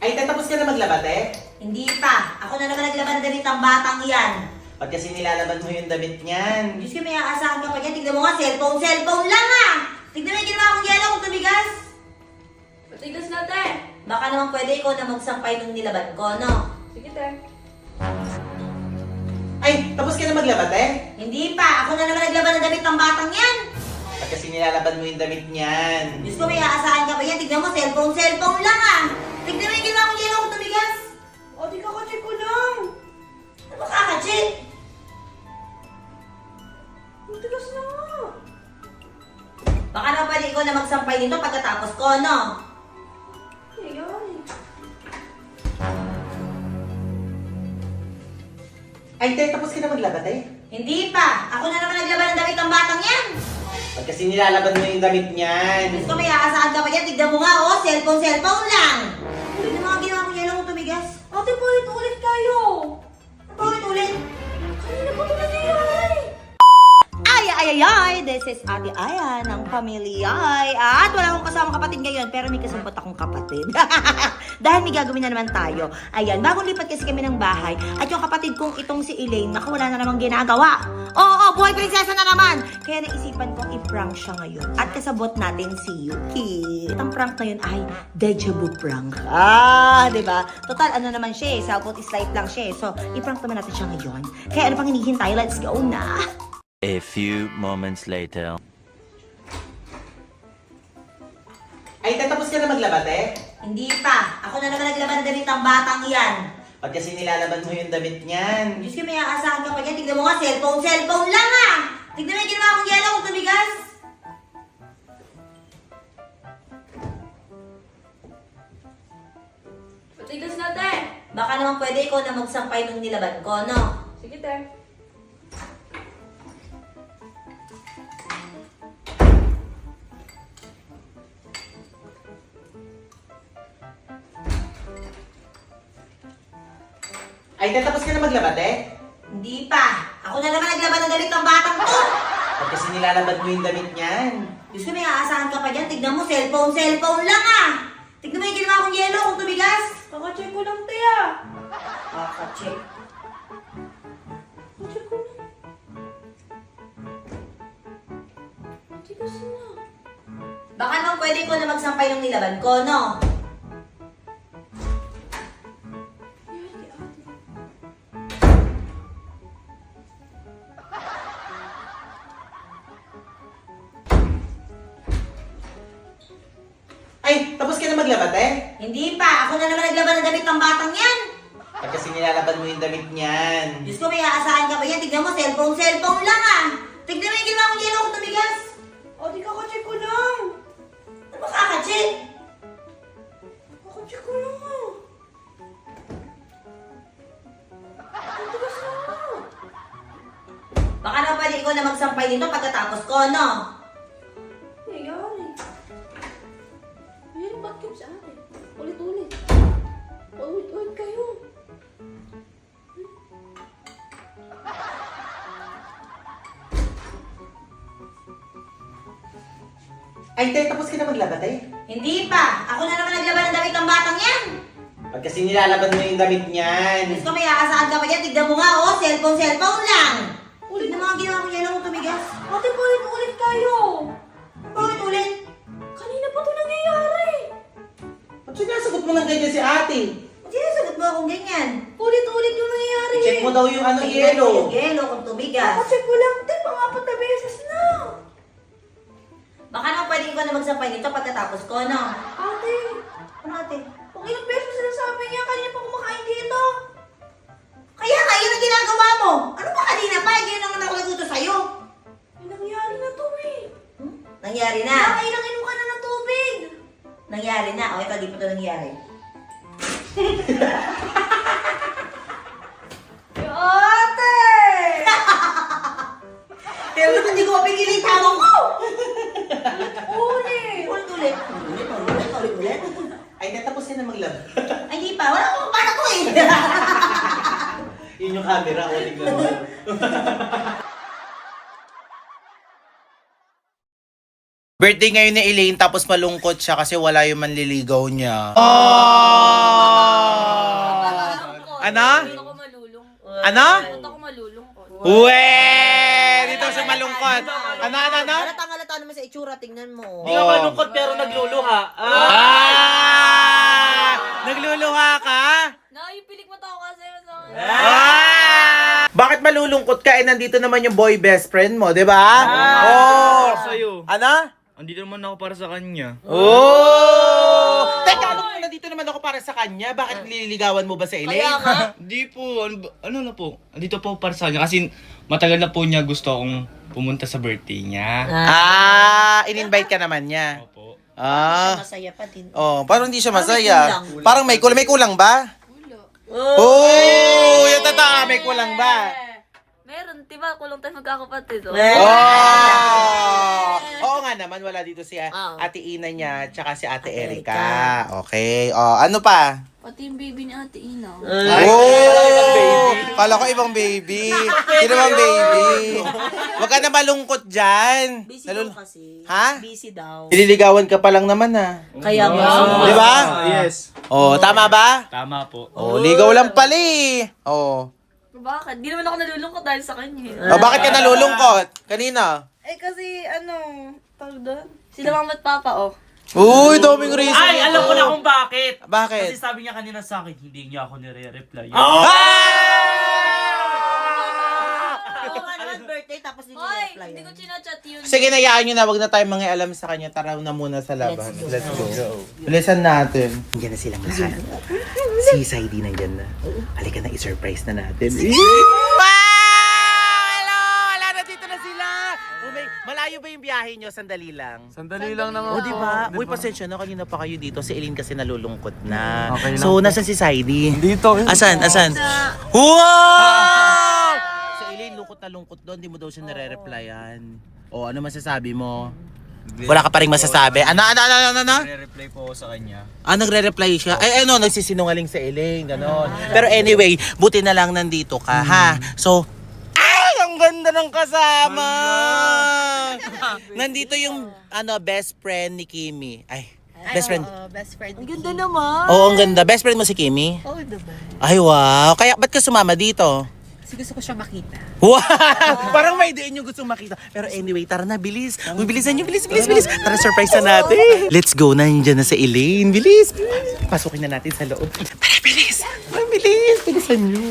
Ay, tatapos ka na maglaba, te? Hindi pa. Ako na naman naglaban ng damit ng batang yan. Ba't kasi nilalaban mo yung damit niyan? Diyos ko, may aasahan ka pa dyan. Tignan mo nga, cellphone lang ah! Tignan mo yung ginawa kong yelo kung tumigas. Matigas na, te. Baka naman pwede ikaw na magsampay nung nilaban ko, no? Sige, te. Ay, tapos ka na maglaba, te? Hindi pa. Ako na naman naglaban ng damit ng batang yan. Ba't kasi nilalaban mo yung damit niyan? Diyos ko, may aasahan ka pa dyan. Tignan mo, cellphone lang ah! Tignan mo yung ginawa kong yelo kung tumigas. O, di kakacheck ko lang. Ano ba kakacheck? Matigas na nga. Baka naman pwede ikaw na magsampay nito pagkatapos ko, no? Ayun. Ay, te, tapos ka na maglaba, te? Hindi pa. Ako na naman naglaban ng damit ng batang yan. Ba't kasi nilalaban mo yung damit niyan? Diyos ko, may aasahan ka pa dyan. Tignan mo nga, oh, cellphone lang. Tignan mo nga ginawa kong yelo kung tumigas. Ate, paulit-ulit kayo. Paulit-ulit. Kanina pa ito nangyayari. Ay! This is Ate Aya ng Pamilya Ay. At wala akong kasamang kapatid ngayon, pero may kasambot akong kapatid. Dahil may gagawin na naman tayo. Ayan, bagong lipat kasi kami ng bahay. At yung kapatid kong itong si Elaine, naku, wala na namang ginagawa. Oo, buhay prinsesa na naman. Kaya naisipan kong i-prank siya ngayon. At kasabot natin si Yuki. Ang prank na yun ay deja vu prank. Diba? Total, ano naman siya eh. Cellphone is light lang siya eh. So, i-prank naman natin siya ngayon. Kaya ano pang hinihintay? Let's go na. A few moments later. Ay, tatapos ka na maglaba, te? Hindi pa. Ako na naman naglaban ng damit ng batang yan. Ba't kasi nilalaban mo yung damit niyan? Diyos ko, may aasahan ka pa dyan. Tignan mo nga, cellphone lang ah! Tignan mo yung ginawa kong yelo kung tumigas. Matigas na, te. Baka naman pwede ikaw na magsampay nung nilaban ko, no? Sige, te. Ay, tatapos ka na maglaba, te? Hindi pa. Ako na naman naglaban ng damit ng batang to. Ba't kasi nilalaban mo yung damit niyan? Diyos ko, may aasahan ka pa dyan. Tignan mo, cellphone lang ah! Tignan mo yung ginawa kong yelo kung tumigas. Kakacheck ko lang, te, ah. Kaka-check. Kakacheck ko lang. Matigas na. Baka naman pwede ikaw na magsampay nung nilaban ko, no? Ay, tapos ka na maglaba, te? Hindi pa. Ako na naman naglaban ng damit ng batang yan. Ba't kasi nilalaban mo yung damit niyan? Diyos ko, may aasahan ka pa yan. Tignan mo, cellphone lang ah! Tignan mo yung ginawa kong yelo kung tumigas. O, di kakacheck ko lang. Ano ba kaka-check? Kakacheck ko lang, ah. Matigas na nga. Baka naman pwede ikaw na magsampay nito pagkatapos ko, no? Nangyayari. Ayan, ba't kayo sa atin? Ulit-ulit. Ulit-ulit kayo. Ay, te, tapos ka na maglaba, te? Hindi pa. Ako na naman naglaban ng damit ng batang yan. Ba't kasi nilalaban mo yung damit niyan? Diyos ko, may aasahan ka pa dyan. Tignan mo nga, oh, cellphone lang. Tignan mo ang ginawa kong yelo kung tumigas. Ate, ulit-ulit kayo. Paulit-ulit. Kanina pa ito nangyayari. Ba't sinasagot mo lang ganyan si ate? Ba't sinasagot mo akong ganyan? Ulit-ulit yung nangyayari. I-check mo daw yung ano, Tignan mo yelo. yung yelo kung tumigas. Kakacheck ko lang, te. Pang-apat na beses na. Baka naman pwede ikaw na magsampay nito pagkatapos ko, no? Ate, Ano ate? kung ilang beses sinasabi niya, kanina pa kumakain dito. Kaya nga, yun ang ginagawa mo. Ano pa kanina pa? Hindi yun naman ako naguto sa'yo. May nangyari na to, eh. Nangyari na. Nakailang ka na ng tubig. Nangyari na. O, ito, di pa ito nangyari. Ate! Pero ba't hindi ko mapigilin tawag ko? Ulit! Ulit-ulit. Ulit-ulit. Ay, te, tapos ka na maglaba. Ay, hindi pa. Wala akong para ko eh. Yun yung camera, ulit lang. Birthday ngayon ni Elaine tapos malungkot siya kasi wala yung manliligaw niya. Ano? Dito ko malulungkot. Ano? Dito ko malulungkot. Uwe! Dito siya malungkot. Ano? Halata naman sa itsura, tingnan mo. Di ka malungkot pero nagluluha. Nagluluha ka? Yung pilik mo tao kasi sa Bakit malulungkot ka? Nandito naman yung boy best friend mo, di ba? Sa'yo. Ano? Andito naman ako para sa kanya. Teka, nandito naman ako para sa kanya. Bakit nililigawan mo ba sa Elaine? Kaya nga. Hindi po, ano na po. Andito po para sa kanya kasi matagal na po niya gusto akong pumunta sa birthday niya. In-invite ka naman niya. Opo. Masaya pa din. Parang hindi siya Parang may masaya. kulang. Parang may kulang. May kulang ba? Yung tata, may kulang ba? Meron, diba? Kulong tayo magkakapatid. Oo nga naman, wala dito si Ate Ina niya, tsaka si Ate Erica. Erica. Okay. Ano pa? Pati yung baby ni Ate Ina. Kala ko ibang baby. Sino bang baby? Huwag ka na malungkot dyan. Busy daw kasi. Ha? Busy daw. Nililigawan ka pa lang naman Kaya nga. Di ba? Yes. Tama ba? Tama po. Ligaw lang pala eh. Bakit? Di naman ako nalulungkot dahil sa kanya. Bakit ka nalulungkot? Kanina? Kasi tawag doon? Sila mama at papa, Uy, daming reason. Ay, alam ko na kung bakit. Bakit? Kasi sabi niya kanina sa akin, hindi niya ako nire-reply. Oo nga naman, birthday, tapos hindi Hoy, reply. hindi ko chinachat yun. Sige, nayaan nyo na. Wag na tayo mangialam sa kanya. Tara na muna sa labas. Let's go. Bilisan natin. Nandiyan na silang lahat. Si Saidi nandiyan na. Halika na, i-surprise na natin. Hello! Wala na, dito na sila. Malayo ba yung biyahe nyo? Sandali lang. Sandali lang naman. Diba? Uy, pasensya na. Kanina pa kayo dito. Si Eileen kasi nalulungkot na. Okay lang. So, nasan si Saidi? Dito. Asan? Wow! Si Eileen, lungkot na lungkot doon. Di mo daw siya nire-replyan. Ano masasabi mo? Wala ka pa rin masasabi. Ano? Nire-reply po ako sa kanya. Nagre-reply siya. Nagsisinungaling sa Eileen, gano'n. Pero anyway, buti na lang nandito ka, ha? So, ang ganda ng kasama! Nandito yung, best friend ni Kimi. Best friend. Best friend. Ang ganda naman. Oo, ang ganda. Best friend mo si Kimi? Oo, diba? Ay, wow. Kaya, ba't ka sumama dito? Kasi gusto ko siya makita. Wow! Parang may diin yung gusto makita. Pero anyway, tara na, bilis. Uy, bilisan nyo, bilis. Tara, surprise na natin. Let's go na, nandiyan na sa Elaine. Bilis. Pasukin na natin sa loob. Tara, bilis. Bilisan nyo.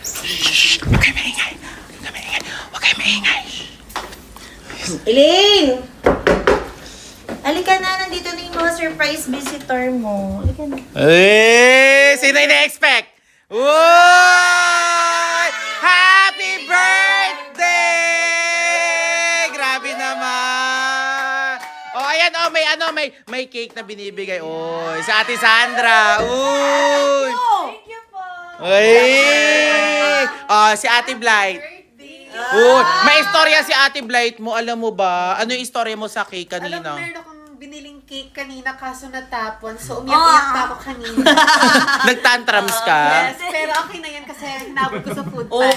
Shhh! Huwag kayo maingay. Elaine! Halika na, nandito na yung mga surprise visitor mo. Halika na. Sino ina-expect? Uy! Happy birthday! Grabe naman! Ayan, may cake na binibigay. Sa Ate Sandra. Uy! Thank you po. Uy! Si Ate Blight. May istorya si Ate Blight mo. Alam mo ba? Ano yung istorya mo sa cake kanina? Alam mo, meron akong biniling cake kanina kaso natapon. So, umiyak-iyak pa ako kanina. Nagtantrums ka? Yes, pero okay na yan kasi hinabot ko sa food pan.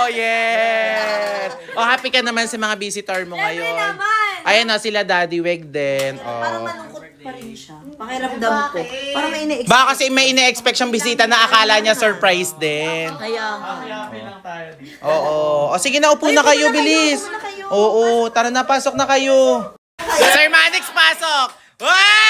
Yes! Happy ka naman sa mga visitor mo ngayon. Ayan sila Daddy Weg din. Parang malungkot pa rin siya. Pakiramdam ko. Parang may ina-expect. Baka kasi may ine-expect siyang bisita na akala niya surprise din. Kaya nga. Oo. Sige na, upo na kayo, bilis. Oo, tara na, pasok na kayo. Sir Manix, pasok! Wow!